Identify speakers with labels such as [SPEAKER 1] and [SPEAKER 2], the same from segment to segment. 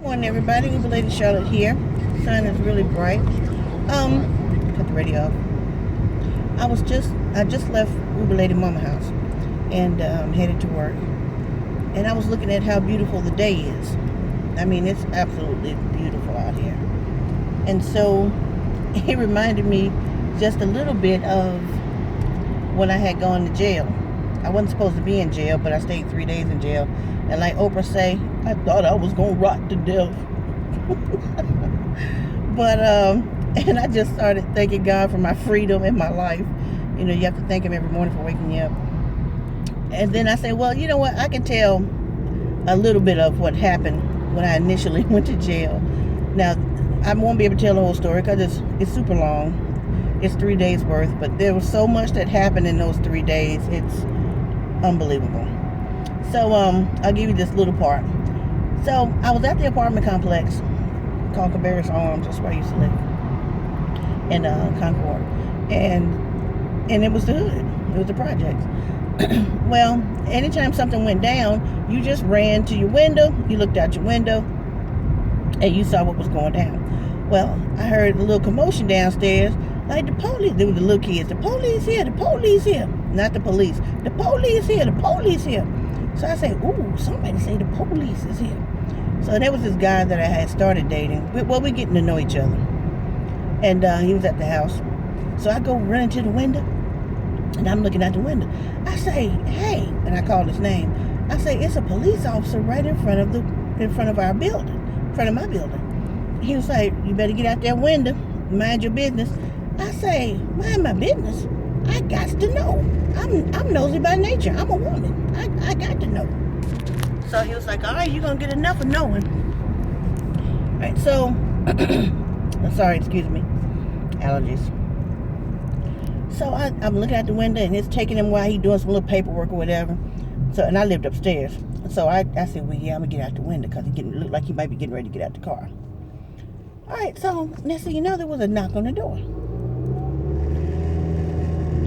[SPEAKER 1] Morning, everybody. Uber Lady Charlotte here. Sun is really bright. Cut the radio off. I just left Uber Lady Mama house and headed to work. And I was looking at how beautiful the day is. I mean, it's absolutely beautiful out here. And so it reminded me just a little bit of when I had gone to jail. I wasn't supposed to be in jail, but I stayed 3 days in jail. And like Oprah say, I thought I was gonna rot to death. But and I just started thanking God for my freedom in my life. You know, you have to thank Him every morning for waking you up. And then I said, well, you know what? I can tell a little bit of what happened when I initially went to jail. Now, I won't be able to tell the whole story because it's super long. It's 3 days worth, but there was so much that happened in those 3 days. It's unbelievable. So I'll give you this little part. So I was at the apartment complex called Cabarrus Arms. That's where I used to live in Concord, and it was the hood. It was the projects. Well, anytime something went down, you just ran to your window. You looked out your window, and you saw what was going down. Well, I heard a little commotion downstairs. Like the police, there were the little kids. The police here, the police here. Not the police. The police here, the police here. So I said, ooh, somebody say the police is here. So there was this guy that I had started dating. Well, we're getting to know each other. And he was at the house. So I go running to the window. And I'm looking out the window. I say, hey, and I call his name. I say, it's a police officer right in front of our building, in front of my building. He was like, you better get out that window, mind your business. I say, mind my business? I got to know. I'm nosy by nature. I'm a woman. I got to know. So he was like, all right, you're going to get enough of knowing. All right, so, sorry, excuse me, allergies. So I'm looking out the window, and it's taking him while he's doing some little paperwork or whatever. So, and I lived upstairs. So I said, well, yeah, I'm going to get out the window because it looked like he might be getting ready to get out the car. All right, so next thing you know, there was a knock on the door.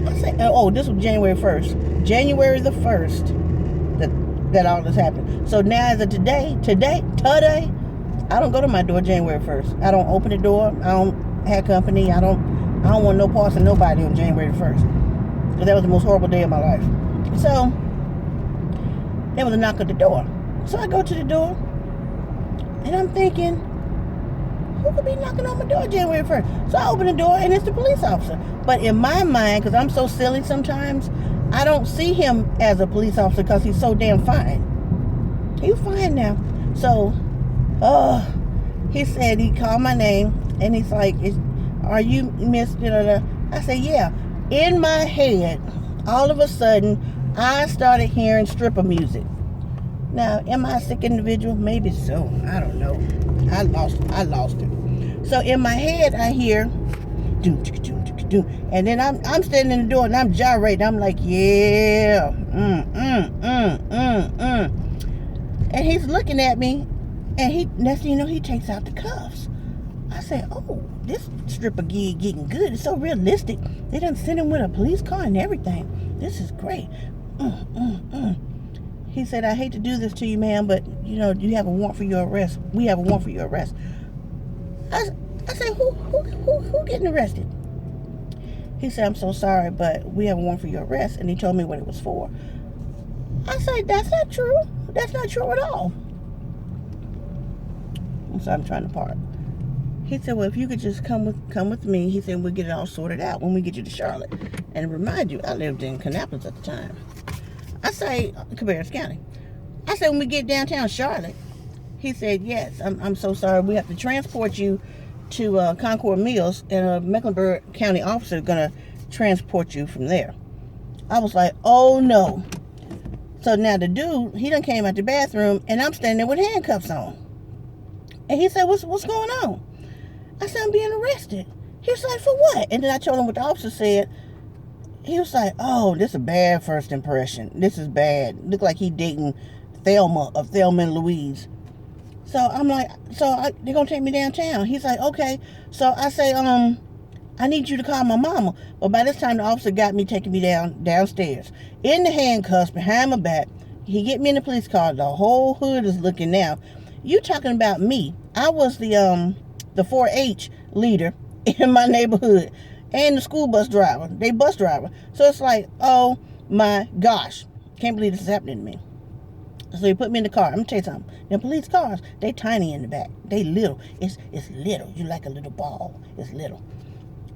[SPEAKER 1] I said, oh, this was January 1st. January the 1st that all this happened. So now as of today, I don't go to my door January 1st. I don't open the door. I don't have company. I don't want no parts of nobody on January 1st. Because that was the most horrible day of my life. So there was a knock at the door. So I go to the door, and I'm thinking, who could be knocking on my door January 1st? So I open the door, and it's the police officer. But in my mind, because I'm so silly sometimes, I don't see him as a police officer because he's so damn fine. He's fine now. So, he said, he called my name, and he's like, are you Miss? I said, yeah. In my head, all of a sudden, I started hearing stripper music. Now, am I a sick individual? Maybe so. I don't know. I lost it. So in my head, I hear, doom, doom, doom, doom, and then I'm standing in the door and I'm gyrating. I'm like, yeah, and he's looking at me, and next thing you know, he takes out the cuffs. I said, oh, this stripper gig getting good. It's so realistic. They done sent him with a police car and everything. This is great. He said, I hate to do this to you, ma'am, but, you know, you have a warrant for your arrest. We have a warrant for your arrest. I said, who getting arrested? He said, I'm so sorry, but we have a warrant for your arrest. And he told me what it was for. I said, that's not true. That's not true at all. So I'm trying to park. He said, well, if you could just come with me, he said, we'll get it all sorted out when we get you to Charlotte. And remind you, I lived in Kannapolis at the time. I say, Cabarrus County. I said, when we get downtown Charlotte, he said, yes, I'm so sorry. We have to transport you to Concord Mills, and a Mecklenburg County officer is going to transport you from there. I was like, oh, no. So now the dude, he done came out the bathroom, and I'm standing there with handcuffs on. And he said, what's going on? I said, I'm being arrested. He was like, for what? And then I told him what the officer said. He was like, oh, this is a bad first impression. This is bad. Look like he dating Thelma of Thelma and Louise. So I'm like, they're going to take me downtown. He's like, okay. So I say, I need you to call my mama. But by this time, the officer got me, taking me downstairs. In the handcuffs, behind my back. He get me in the police car. The whole hood is looking now. You talking about me? I was the 4-H leader in my neighborhood, and the school bus driver, they bus driver. So it's like, oh my gosh, can't believe this is happening to me. So he put me in the car. I'm gonna tell you something. The police cars, they tiny in the back. They little. It's little. You like a little ball. It's little.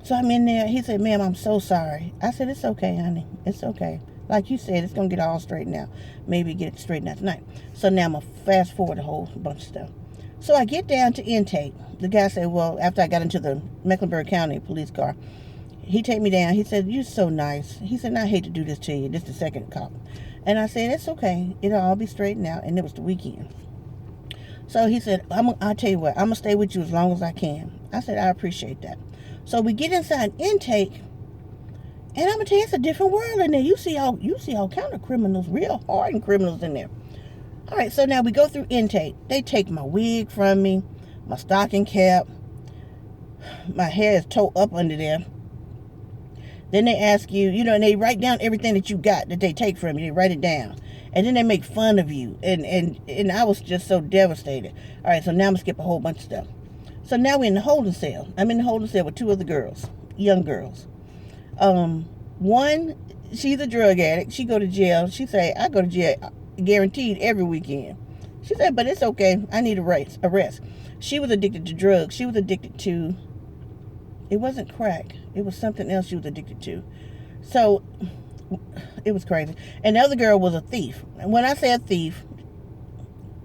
[SPEAKER 1] So I'm in there. He said, ma'am, I'm so sorry. I said, it's okay, honey. It's okay. Like you said, it's going to get all straightened out. Maybe get it straightened out tonight. So now I'm going to fast forward a whole bunch of stuff. So I get down to intake. The guy said, well, after I got into the Mecklenburg County police car, he take me down. He said, you're so nice. He said, I hate to do this to you. This is the second cop. And I said, it's okay. It'll all be straightened out. And it was the weekend. So he said, I'll tell you what, I'm going to stay with you as long as I can. I said, I appreciate that. So we get inside intake, and I'm gonna tell you, it's a different world in there. You see all kind of criminals, real hardened criminals in there. All right, so now we go through intake. They take my wig from me, my stocking cap, my hair is towed up under there. Then they ask you, and they write down everything that you got that they take from you. They write it down, and then they make fun of you. And I was just so devastated. All right, so now I'm gonna skip a whole bunch of stuff. So now we're in the holding cell. I'm in the holding cell with two other girls, young girls. One, she's a drug addict. She go to jail. She say, I go to jail guaranteed every weekend. She said, but it's okay. I need a rest. She was addicted to drugs. She was addicted to, it wasn't crack. It was something else she was addicted to. So it was crazy. And the other girl was a thief. And when I say a thief,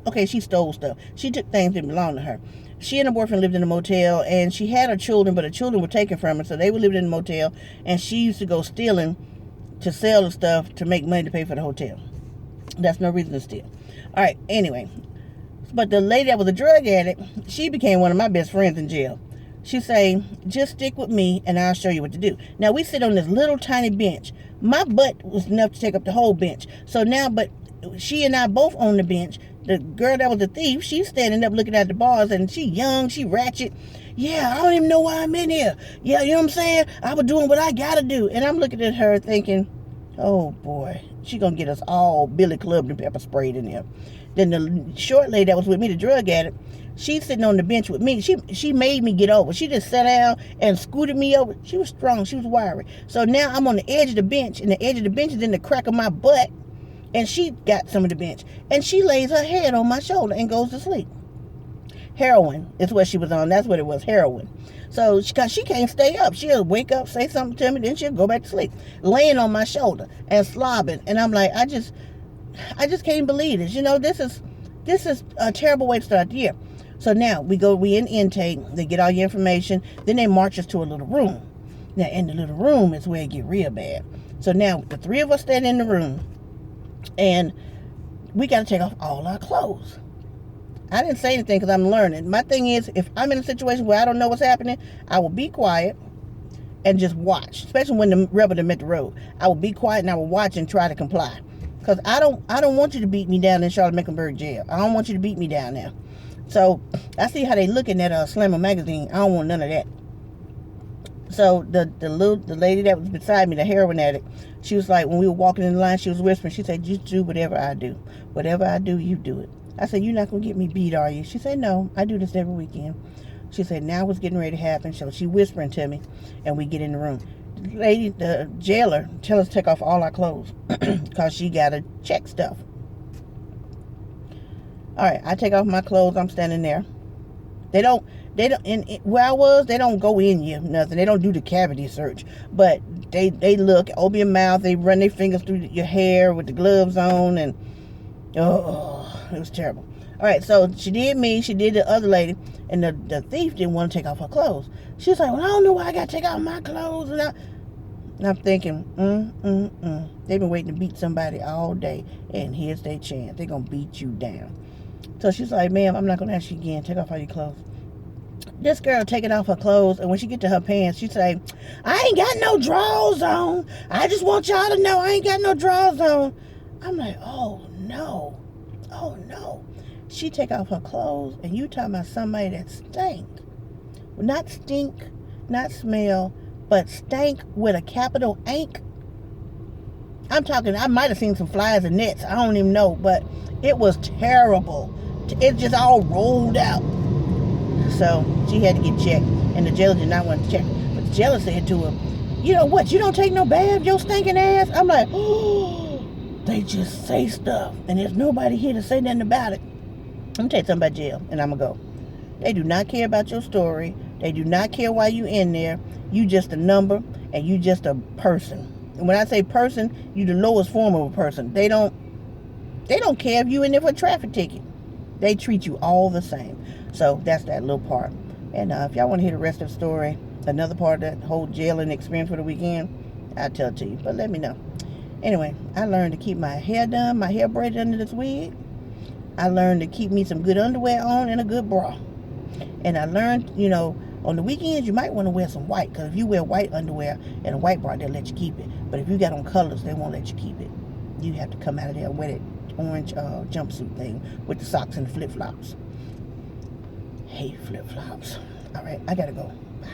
[SPEAKER 1] okay, she stole stuff. She took things that belonged to her. She and her boyfriend lived in a motel, and she had her children, but her children were taken from her, so they were living in a motel, and she used to go stealing to sell the stuff to make money to pay for the hotel. That's no reason to steal. All right, anyway. But the lady that was a drug addict, she became one of my best friends in jail. She say, just stick with me, and I'll show you what to do. Now, we sit on this little tiny bench. My butt was enough to take up the whole bench. So now, but she and I both on the bench. The girl that was a thief, she's standing up looking at the bars, and she young, she ratchet. Yeah, I don't even know why I'm in here. Yeah, you know what I'm saying? I was doing what I gotta do. And I'm looking at her thinking, oh boy, she gonna get us all billy clubbed and pepper sprayed in there. Then the short lady that was with me, the drug addict, she's sitting on the bench with me. She made me get over. She just sat down and scooted me over. She was strong, she was wiry. So now I'm on the edge of the bench, and the edge of the bench is in the crack of my butt. And she got some of the bench. And she lays her head on my shoulder and goes to sleep. Heroin is what she was on. That's what it was, heroin. So she can't stay up. She'll wake up, say something to me, then she'll go back to sleep. Laying on my shoulder and slobbing. And I'm like, I just can't believe this. This is a terrible way to start the year. So now we in intake. They get all your information. Then they march us to a little room. Now in the little room is where it get real bad. So now the three of us stand in the room. And we got to take off all our clothes. I didn't say anything because I'm learning. My thing is, if I'm in a situation where I don't know what's happening, I will be quiet and just watch. Especially when the rebel done met the road. I will be quiet and I will watch and try to comply. Because I don't want you to beat me down in Charlotte-Mecklenburg jail. I don't want you to beat me down there. So I see how they looking at Slammer magazine. I don't want none of that. So the lady that was beside me, the heroin addict, she was like, when we were walking in the line, she was whispering. She said, just do whatever I do. Whatever I do, you do it. I said, you're not going to get me beat, are you? She said, no, I do this every weekend. She said, now what's getting ready to happen? So she whispering to me, and we get in the room. The lady, the jailer, tell us to take off all our clothes because she got to check stuff. All right, I take off my clothes. I'm standing there. They don't, where I was, they don't go in you, nothing. They don't do the cavity search. But they look, open your mouth, they run their fingers through your hair with the gloves on, and, oh, it was terrible. All right, so she did me, she did the other lady, and the thief didn't want to take off her clothes. She was like, well, I don't know why I got to take off my clothes. And I'm thinking, they've been waiting to beat somebody all day, and here's their chance. They're going to beat you down. So she's like, ma'am, I'm not going to ask you again. Take off all your clothes. This girl taking off her clothes, and when she get to her pants, she say, I ain't got no drawers on. I just want y'all to know I ain't got no drawers on. I'm like, oh, no. Oh, no. She take off her clothes, and you talking about somebody that stink. Not stink, not smell, but stank with a capital ain't. I'm talking, I might have seen some flies and nets. I don't even know, but it was terrible. It just all rolled out. So she had to get checked, and the jailer did not want to check her. But the jailer said to her, you know what, you don't take no bath, your stinking ass? I'm like, oh, they just say stuff, and there's nobody here to say nothing about it. Let me tell you something about jail, and I'm going to go. They do not care about your story. They do not care why you in there. You just a number, and you just a person. And when I say person, you the lowest form of a person. They don't care if you in there for a traffic ticket. They treat you all the same. So that's that little part. And if y'all want to hear the rest of the story, another part of that whole jailing experience for the weekend, I'll tell it to you. But let me know. Anyway, I learned to keep my hair done, my hair braided under this wig. I learned to keep me some good underwear on and a good bra. And I learned, on the weekends, you might want to wear some white. Because if you wear white underwear and a white bra, they'll let you keep it. But if you got on colors, they won't let you keep it. You have to come out of there and wear that orange jumpsuit thing with the socks and the flip-flops. Hate flip-flops. All right, I got to go. Bye.